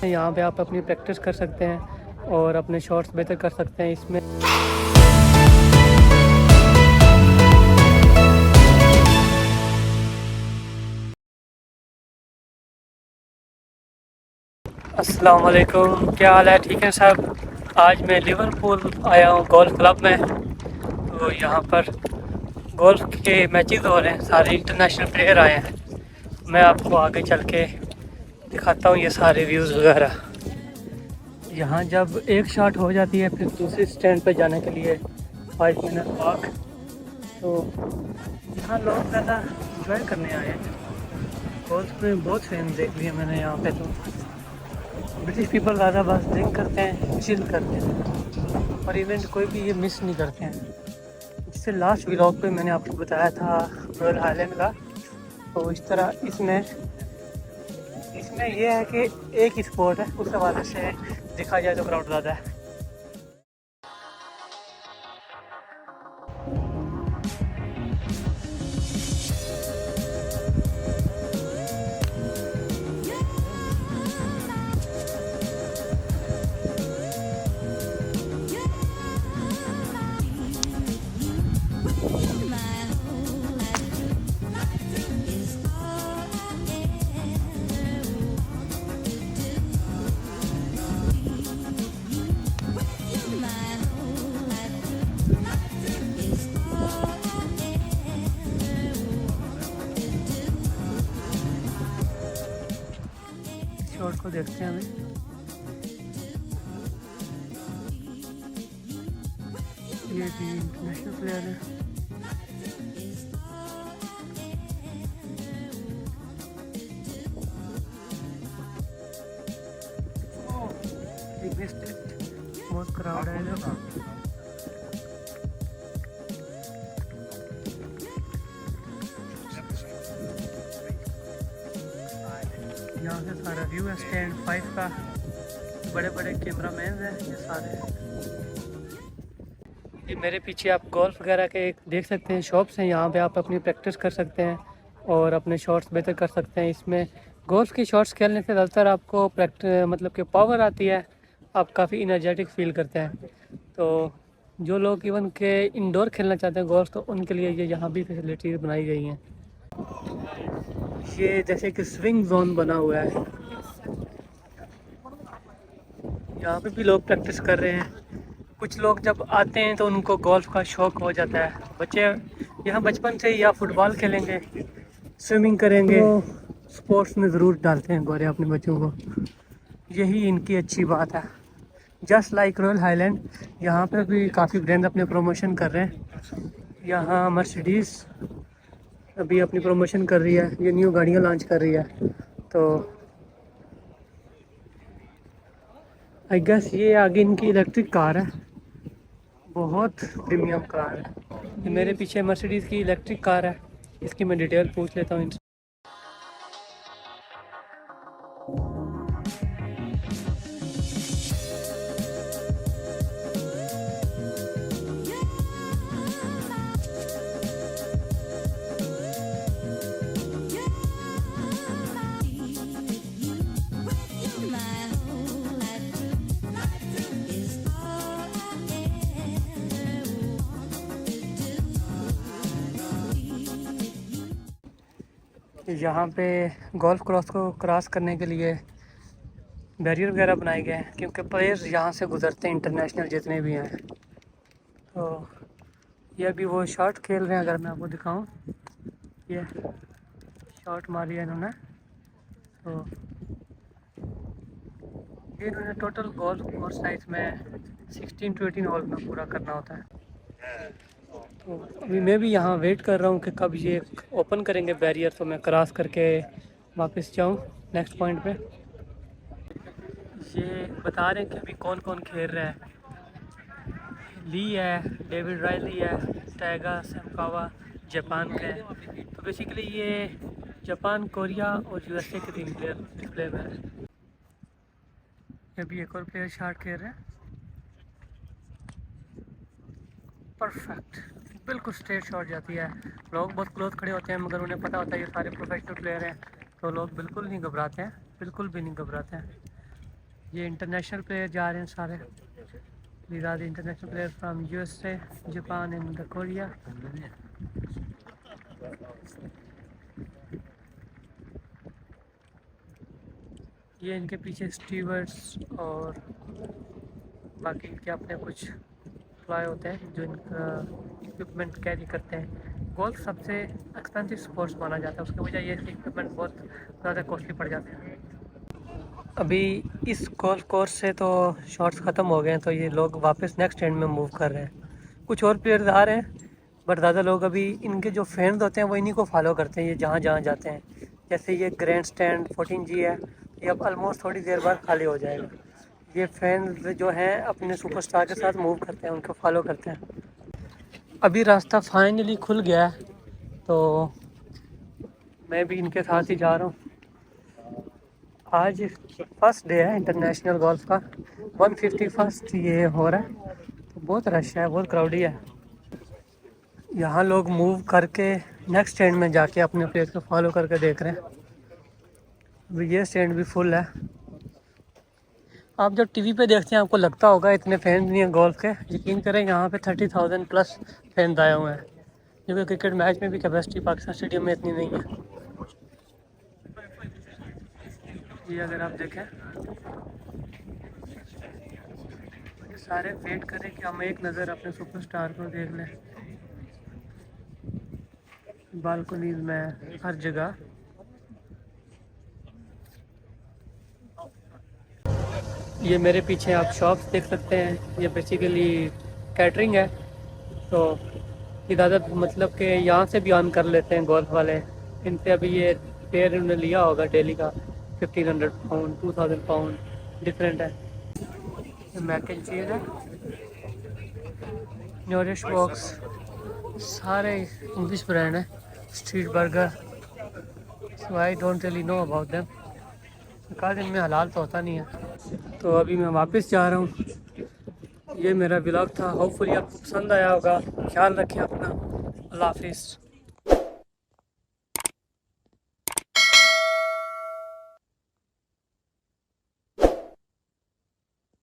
हैं, यहाँ पे आप अपनी प्रैक्टिस कर सकते हैं और अपने शॉट्स बेहतर कर सकते हैं इसमें। अस्सलाम वालेकुम, क्या हाल है? ठीक है साहब। आज मैं लिवरपूल आया हूँ गोल्फ क्लब में। तो यहाँ पर गोल्फ के मैचेस हो रहे हैं, सारे इंटरनेशनल प्लेयर आए हैं। मैं आपको आगे चल के दिखाता हूँ ये सारे व्यूज़ वगैरह। यहाँ जब एक शॉट हो जाती है फिर दूसरे स्टैंड पे जाने के लिए 5 मिनट वॉक। तो यहाँ लोग ज़्यादा इंजॉय करने आए हैं। गोल्फ में बहुत फिल्म देख ली है मैंने यहाँ पे। तो ब्रिटिश पीपल ज़्यादा बस ड्रिंक करते हैं, चिल करते हैं और इवेंट कोई भी ये मिस नहीं करते हैं। जिससे लास्ट व्लॉग पे मैंने आपको बताया था रॉयल हाईलैंड का। तो इस तरह इसमें ये है कि एक ही स्पॉट है, उस हवाले से देखा जाए तो क्राउड ज़्यादा है। शॉट को देखते हैं हमें। ये भी इंटरनेशनल प्लेयर है। बहुत क्राउड है इधर। यहाँ से सारा व्यू है स्टैंड 5 का। बड़े बड़े कैमरा मैन हैं ये सारे। ये मेरे पीछे आप गोल्फ वगैरह के देख सकते हैं, शॉप्स हैं। यहाँ पे आप अपनी प्रैक्टिस कर सकते हैं और अपने शॉट्स बेहतर कर सकते हैं इसमें। गोल्फ की शॉट्स खेलने से ज़्यादातर आपको मतलब कि पावर आती है, आप काफ़ी इनर्जेटिक फील करते हैं। तो जो लोग इवन के इंडोर खेलना चाहते हैं गोल्फ, तो उनके लिए ये यहाँ भी फैसिलिटीज़ बनाई गई हैं। ये जैसे कि स्विंग जोन बना हुआ है, यहाँ पे भी लोग प्रैक्टिस कर रहे हैं। कुछ लोग जब आते हैं तो उनको गोल्फ का शौक़ हो जाता है। बच्चे यहाँ बचपन से या फुटबॉल खेलेंगे, स्विमिंग करेंगे, तो स्पोर्ट्स में ज़रूर डालते हैं गोरे अपने बच्चों को। यही इनकी अच्छी बात है। जस्ट लाइक रॉयल हाईलैंड, यहाँ पे भी काफ़ी ब्रांड अपने प्रमोशन कर रहे हैं। यहाँ मर्सिडीज़ अभी अपनी प्रमोशन कर रही है, ये न्यू गाड़ियाँ लॉन्च कर रही है। तो आई गेस ये आगे इनकी इलेक्ट्रिक कार है, बहुत प्रीमियम कार है। ये मेरे पीछे मर्सिडीज़ की इलेक्ट्रिक कार है, इसकी मैं डिटेल पूछ लेता हूँ इनसे। यहाँ पे गोल्फ कोर्स को क्रॉस करने के लिए बैरियर वगैरह बनाए गए हैं, क्योंकि प्लेयर्स यहाँ से गुजरते हैं इंटरनेशनल जितने भी हैं। तो ये अभी वो शॉट खेल रहे हैं, अगर मैं आपको दिखाऊं, ये शॉट मारी है इन्होंने। तो ये इन्होंने टोटल गोल्फ कोर्स साइज में 16 to 18 होल में पूरा करना होता है। तो अभी मैं भी यहाँ वेट कर रहा हूँ कि कब ये ओपन करेंगे बैरियर, तो मैं क्रॉस करके वापस जाऊँ नेक्स्ट पॉइंट पे। ये बता रहे हैं कि अभी कौन कौन खेल रहा है। ली है, डेविड रायली है, टाइगर सैमकावा जापान का है। तो बेसिकली ये जापान, कोरिया और यूएसए के 3 प्लेयर डिस्प्ले में है। अभी एक और प्लेयर शॉट खेल रहे हैं। परफेक्ट, बिल्कुल स्ट्रेट शॉट जाती है। लोग बहुत क्लोज खड़े होते हैं, मगर उन्हें पता होता है ये सारे प्रोफेशनल प्लेयर हैं, तो लोग बिल्कुल नहीं घबराते हैं, बिल्कुल भी नहीं घबराते हैं। ये इंटरनेशनल प्लेयर जा रहे हैं सारे। These are the international players from USA, Japan and Korea. ये इनके पीछे स्टीवर्ड्स और बाकी इनके अपने कुछ फ्लाई होते हैं जो इनका इक्विपमेंट कैरी करते हैं। गोल्फ सबसे एक्सपेंसिव स्पोर्ट्स माना जाता है, उसकी वजह ये है कि इक्विपमेंट बहुत ज़्यादा कॉस्टली पड़ जाते हैं। अभी इस गोल्फ कोर्स से तो शॉट्स ख़त्म हो गए हैं, तो ये लोग वापस नेक्स्ट एंड में मूव कर रहे हैं। कुछ और प्लेयर्स आ रहे हैं, बट ज़्यादा लोग अभी इनके जो फैंस होते हैं वो इन्हीं को फॉलो करते हैं, ये जहाँ जहाँ जाते हैं। जैसे ये ग्रैंड स्टैंड 14G है, ये अब ऑलमोस्ट थोड़ी देर बाद खाली हो जाएगा। ये फैंस जो हैं अपने सुपरस्टार के साथ मूव करते हैं, उनको फॉलो करते हैं। अभी रास्ता फाइनली खुल गया है, तो मैं भी इनके साथ ही जा रहा हूँ। आज फर्स्ट डे है इंटरनेशनल गोल्फ का, 151st ये हो रहा है, तो बहुत रश है, बहुत क्राउडी है। यहाँ लोग मूव करके नेक्स्ट स्टैंड में जाके अपने प्लेयर को फॉलो करके देख रहे हैं। अभी ये स्टैंड भी फुल है। आप जब टीवी पे देखते हैं आपको लगता होगा इतने फैंस नहीं हैं गोल्फ के, यकीन करें यहाँ पे 30,000 प्लस फैंस आए हुए हैं, क्योंकि क्रिकेट मैच में भी कैपेसिटी पाकिस्तान स्टेडियम में इतनी नहीं है। ये अगर आप देखें, सारे वेट करें कि हम एक नज़र अपने सुपरस्टार को देख लें। बालकनीज में हर जगह। ये मेरे पीछे आप शॉप्स देख सकते हैं, ये बेसिकली कैटरिंग है, तो ज़्यादा मतलब कि यहाँ से भी अर्न कर लेते हैं गोल्फ वाले। इनसे अभी ये फेयर उन्होंने लिया होगा डेली का 1500 पाउंड 2000 पाउंड डिफरेंट है। मैक एंड चीज़ है, न्यूरिश बॉक्स, सारे इंग्लिश ब्रांड है। Street burger, so I don't really know about them, because इनमें हलाल तो होता नहीं है। तो अभी मैं वापस जा रहा हूँ। ये मेरा व्लॉग था, होपफुली आपको पसंद आया होगा। ख्याल रखें अपना। अल्लाह हाफिज़।